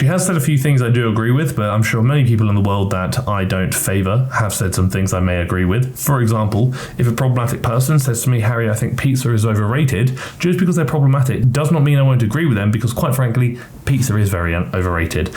She has said a few things I do agree with, but I'm sure many people in the world that I don't favour have said some things I may agree with. For example, if a problematic person says to me, Harry, I think pizza is overrated, just because they're problematic does not mean I won't agree with them, because quite frankly, pizza is very overrated.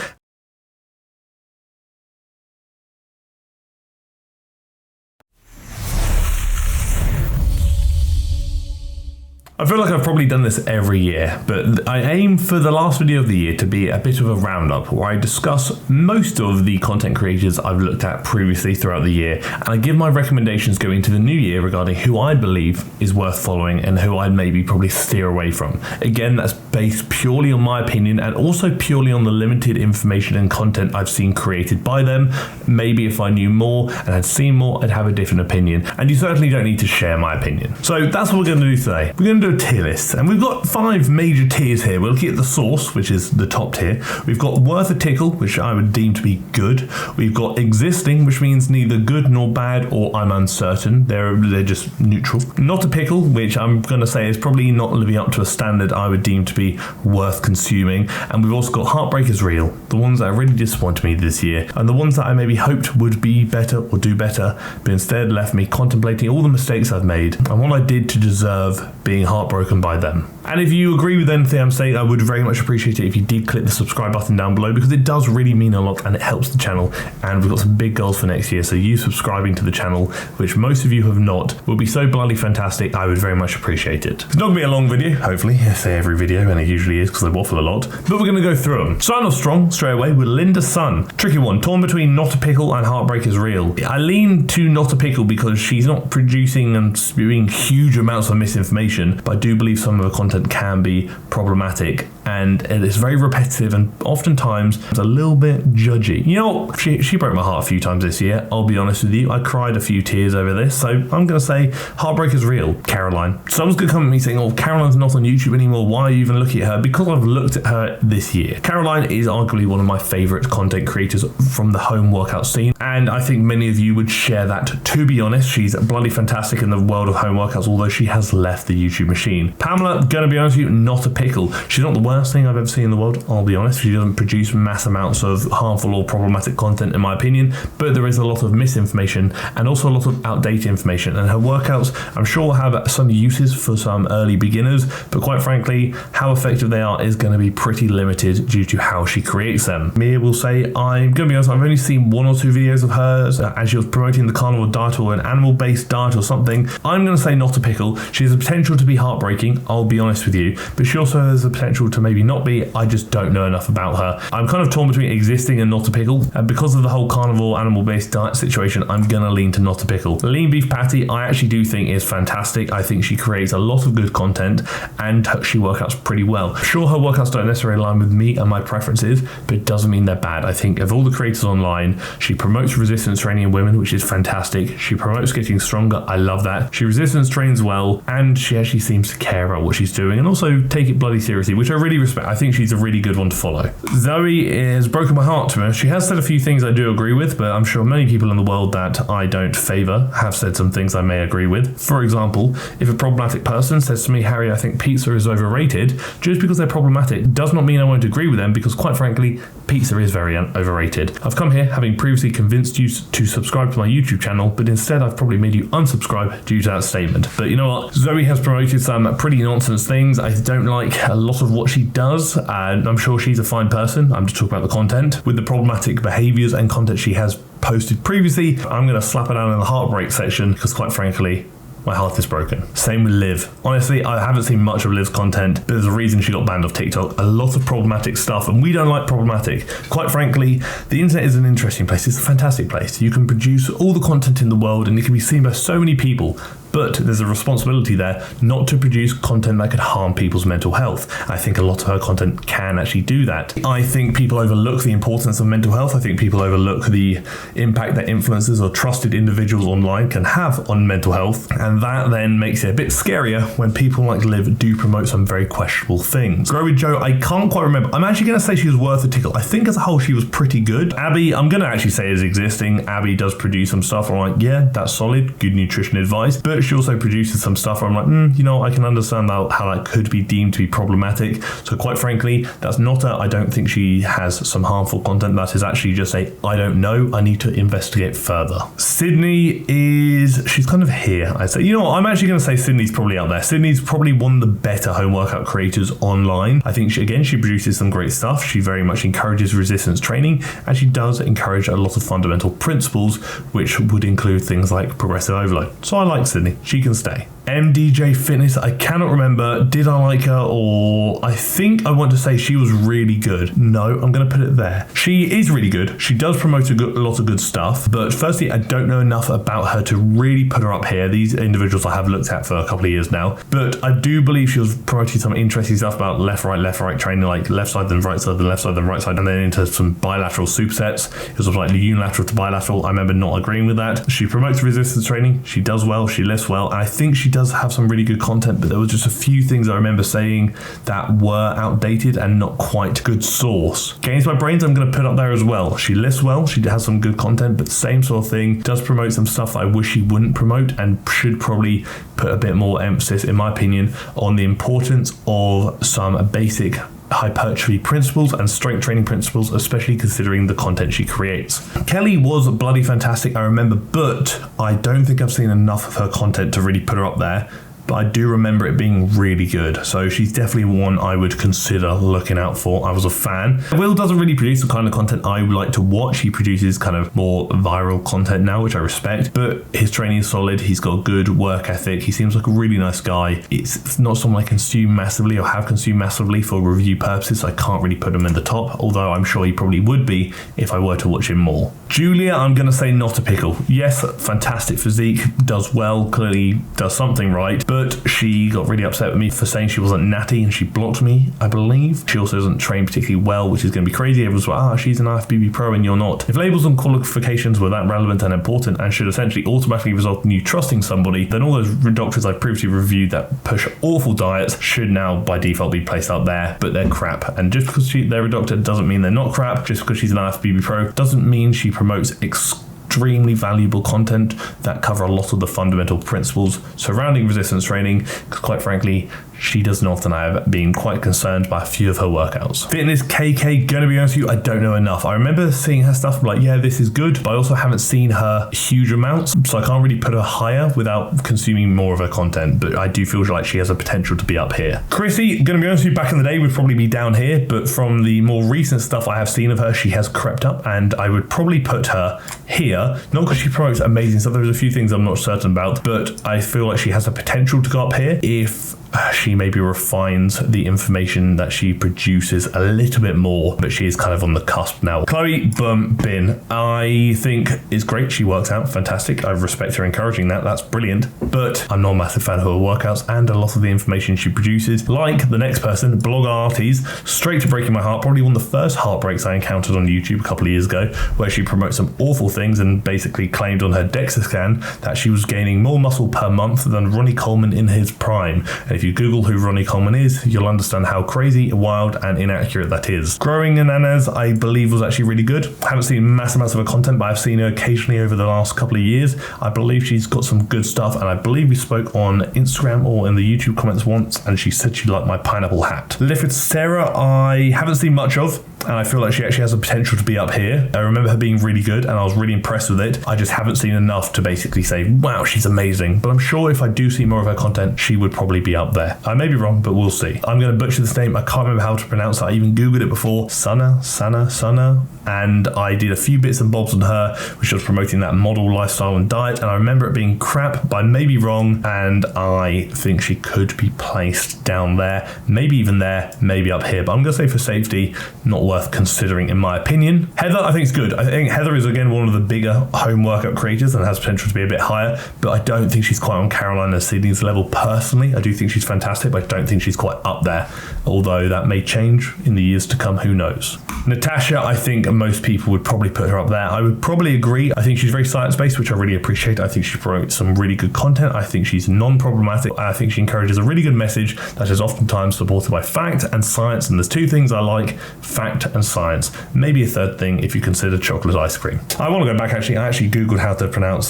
I feel like I've probably done this every year, but I aim for the last video of the year to be a bit of a roundup where I discuss most of the content creators I've looked at previously throughout the year, and I give my recommendations going into the new year regarding who I believe is worth following and who I'd maybe probably steer away from. Again, that's based purely on my opinion and also purely on the limited information and content I've seen created by them. Maybe if I knew more and had seen more, I'd have a different opinion, and you certainly don't need to share my opinion. So that's what we're going to do today. We're going to do a tier list, and we've got 5 major tiers here. We're looking at the source, which is the top tier. We've got worth a tickle, which I would deem to be good. We've got existing, which means neither good nor bad, or I'm uncertain. They're just neutral. Not a pickle, which I'm going to say is probably not living up to a standard I would deem to be worth consuming. And we've also got heartbreak is real, the ones that really disappointed me this year, and the ones that I maybe hoped would be better or do better, but instead left me contemplating all the mistakes I've made and what I did to deserve being heartbroken by them. And if you agree with anything I'm saying, I would very much appreciate it if you did click the subscribe button down below, because it does really mean a lot and it helps the channel. And we've got some big goals for next year, so you subscribing to the channel, which most of you have not, would be so bloody fantastic. I would very much appreciate it. It's not going to be a long video, hopefully. I say every video, and it usually is because I waffle a lot, but we're going to go through them. Starting off strong straight away with Linda Sun. Tricky one, torn between not a pickle and heartbreak is real. I lean to not a pickle because she's not producing and spewing huge amounts of misinformation, but I do believe some of her content can be problematic, and it is very repetitive and oftentimes it's a little bit judgy. You know, she broke my heart a few times this year, I'll be honest with you. I cried a few tears over this, so I'm going to say heartbreak is real. Caroline. Someone's going to come at me saying, oh, Caroline's not on YouTube anymore, why are you even looking at her? Because I've looked at her this year. Caroline is arguably one of my favourite content creators from the home workout scene, and I think many of you would share that. To be honest, she's bloody fantastic in the world of home workouts, although she has left the YouTube machine. Pamela, gonna be honest with you, not a pickle. She's not the worst thing I've ever seen in the world, I'll be honest. She doesn't produce mass amounts of harmful or problematic content in my opinion, but there is a lot of misinformation and also a lot of outdated information, and her workouts I'm sure will have some uses for some early beginners, but quite frankly how effective they are is going to be pretty limited due to how she creates them. Mia will say, I'm going to be honest, I've only seen 1 or 2 videos of hers as she was promoting the carnivore diet or an animal-based diet or something. I'm going to say not a pickle. She has the potential to be heartbreaking, I'll be honest with you, but she also has the potential to maybe not be. I just don't know enough about her. I'm kind of torn between existing and not a pickle, and because of the whole carnivore animal-based diet situation, I'm going to lean to not a pickle. Lean beef patty I actually do think is fantastic. I think she creates a lot of good content and she workouts pretty well. Sure, her workouts don't necessarily align with me and my preferences, but it doesn't mean they're bad. I think of all the creators online, she promotes resistance training in women, which is fantastic. She promotes getting stronger, I love that. She resistance trains well, and she actually seems to care about what she's doing and also take it bloody seriously, which I really respect. I think she's a really good one to follow. Zoe has broken my heart to her. She has said a few things I do agree with, but I'm sure many people in the world that I don't favour have said some things I may agree with. For example, if a problematic person says to me, Harry, I think pizza is overrated, just because they're problematic does not mean I won't agree with them, because quite frankly, pizza is very overrated. I've come here having previously convinced you to subscribe to my YouTube channel, but instead I've probably made you unsubscribe due to that statement. But you know what? Zoe has promoted some pretty nonsense things. I don't like a lot of what she does, and I'm sure she's a fine person. I'm just talking about the content. With the problematic behaviours and content she has posted previously, I'm going to slap her down in the heartbreak section, because quite frankly, my heart is broken. Same with Liv. Honestly, I haven't seen much of Liv's content, but there's a reason she got banned off TikTok. A lot of problematic stuff, and we don't like problematic. Quite frankly, the internet is an interesting place. It's a fantastic place. You can produce all the content in the world and it can be seen by so many people, but there's a responsibility there not to produce content that could harm people's mental health. I think a lot of her content can actually do that. I think people overlook the importance of mental health. I think people overlook the impact that influencers or trusted individuals online can have on mental health, and that then makes it a bit scarier when people like Liv do promote some very questionable things. Grow with Joe, I can't quite remember. I'm actually going to say she was worth a tickle. I think as a whole she was pretty good. Abbey, I'm going to actually say is existing. Abbey does produce some stuff. I'm like, yeah, that's solid, good nutrition advice, but but she also produces some stuff where I'm like, you know, I can understand how that could be deemed to be problematic. So quite frankly, that's not I don't think she has some harmful content. That is actually just I don't know, I need to investigate further. Sydney she's kind of here. I say, you know what, I'm actually going to say Sydney's probably out there. Sydney's probably one of the better home workout creators online. I think she produces some great stuff. She very much encourages resistance training, and she does encourage a lot of fundamental principles, which would include things like progressive overload. So I like Sydney. She can stay. MDJ Fitness, I cannot remember. Did I like her, or I think I want to say she was really good. No, I'm going to put it there. She is really good. She does promote a lot of good stuff, but firstly, I don't know enough about her to really put her up here. These individuals I have looked at for a couple of years now, but I do believe she was promoting some interesting stuff about left, right training, like left side, then right side, then left side, then right side, and then into some bilateral supersets. It was like unilateral to bilateral. I remember not agreeing with that. She promotes resistance training. She does well. She lifts well. And I think she does have some really good content, but there were just a few things I remember saying that were outdated and not quite good source. Gains by Brains, I'm going to put up there as well. She lifts well. She has some good content, but same sort of thing. Does promote some stuff I wish she wouldn't promote, and should probably put a bit more emphasis, in my opinion, on the importance of some basic hypertrophy principles and strength training principles, especially considering the content she creates. Kelly was bloody fantastic, I remember, but I don't think I've seen enough of her content to really put her up there. But I do remember it being really good. So she's definitely one I would consider looking out for. I was a fan. Will doesn't really produce the kind of content I would like to watch. He produces kind of more viral content now, which I respect. But his training is solid. He's got good work ethic. He seems like a really nice guy. It's not someone I consume massively or have consumed massively for review purposes. So I can't really put him in the top, although I'm sure he probably would be if I were to watch him more. Julia, I'm going to say not a pickle. Yes, fantastic physique, does well, clearly does something right, but she got really upset with me for saying she wasn't natty, and she blocked me, I believe. She also doesn't train particularly well, which is going to be crazy. Everyone's like, she's an IFBB pro and you're not. If labels and qualifications were that relevant and important and should essentially automatically result in you trusting somebody, then all those doctors I've previously reviewed that push awful diets should now by default be placed up there, but they're crap. And just because they're a doctor doesn't mean they're not crap. Just because she's an IFBB pro doesn't mean she promotes extremely valuable content that cover a lot of the fundamental principles surrounding resistance training, because quite frankly, she does not, and I have been quite concerned by a few of her workouts. Fitness KayKay, gonna be honest with you, I don't know enough. I remember seeing her stuff, like, yeah, this is good, but I also haven't seen her huge amounts, so I can't really put her higher without consuming more of her content, but I do feel like she has a potential to be up here. Krissy, gonna be honest with you, back in the day would probably be down here, but from the more recent stuff I have seen of her, she has crept up, and I would probably put her here, not because she promotes amazing stuff, there's a few things I'm not certain about, but I feel like she has a potential to go up here if she maybe refines the information that she produces a little bit more, but she is kind of on the cusp now. Chloe, boom, bin. I think is great. She works out fantastic. I respect her encouraging that. That's brilliant. But I'm not a massive fan of her workouts and a lot of the information she produces. Like the next person, Blogilates, straight to breaking my heart. Probably one of the first heartbreaks I encountered on YouTube a couple of years ago, where she promotes some awful things and basically claimed on her DEXA scan that she was gaining more muscle per month than Ronnie Coleman in his prime. And if you Google who Ronnie Coleman is, you'll understand how crazy, wild, and inaccurate that is. Growingannanas, I believe, was actually really good. I haven't seen massive amounts of her content, but I've seen her occasionally over the last couple of years. I believe she's got some good stuff, and I believe we spoke on Instagram or in the YouTube comments once, and she said she liked my pineapple hat. LiftWSarah, I haven't seen much of, and I feel like she actually has the potential to be up here. I remember her being really good, and I was really impressed with it. I just haven't seen enough to basically say, wow, she's amazing. But I'm sure if I do see more of her content, she would probably be up there. I may be wrong, but we'll see. I'm going to butcher this name. I can't remember how to pronounce it. I even Googled it before. Sanne, and I did a few bits and bobs on her, which was promoting that model lifestyle and diet, and I remember it being crap, but I may be wrong, and I think she could be placed down there, maybe even there, maybe up here, but I'm going to say for safety, not worth considering in my opinion. Heather, I think is good. I think Heather is again one of the bigger home workout creators and has potential to be a bit higher, but I don't think she's quite on Carolina Sydney's level personally. I do think she's fantastic, but I don't think she's quite up there, although that may change in the years to come, who knows. Natacha, I think, most people would probably put her up there. I would probably agree. I think she's very science-based, which I really appreciate. I think she promotes some really good content. I think she's non-problematic. I think she encourages a really good message that is oftentimes supported by fact and science. And there's two things I like: fact and science. Maybe a third thing if you consider chocolate ice cream. I want to go back actually. I actually Googled how to pronounce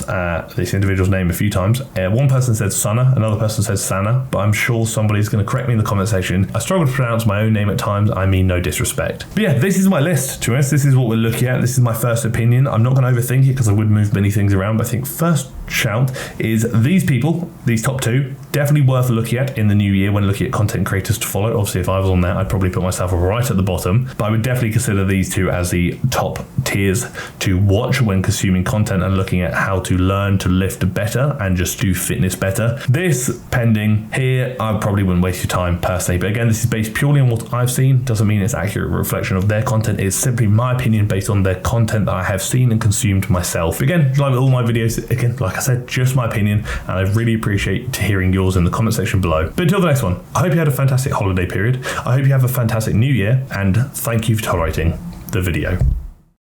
this individual's name a few times. One person said Sanne, another person said Sanne, but I'm sure somebody's going to correct me in the comment section. I struggle to pronounce my own name at times. I mean no disrespect. But yeah, this is my list. To be honest, this is what we're looking at. This is my first opinion. I'm not going to overthink it because I would move many things around, but I think first shout is these people, these top two, definitely worth looking at in the new year when looking at content creators to follow. Obviously, if I was on there, I'd probably put myself right at the bottom, but I would definitely consider these two as the top tiers to watch when consuming content and looking at how to learn to lift better and just do fitness better. This pending here, I probably wouldn't waste your time personally, but again, this is based purely on what I've seen. Doesn't mean it's accurate reflection of their content. It's simply my opinion based on their content that I have seen and consumed myself. Again, like all my videos, again, like I said, just my opinion, and I really appreciate hearing yours in the comment section below. But until the next one, I hope you had a fantastic holiday period. I hope you have a fantastic new year, and thank you for tolerating the video.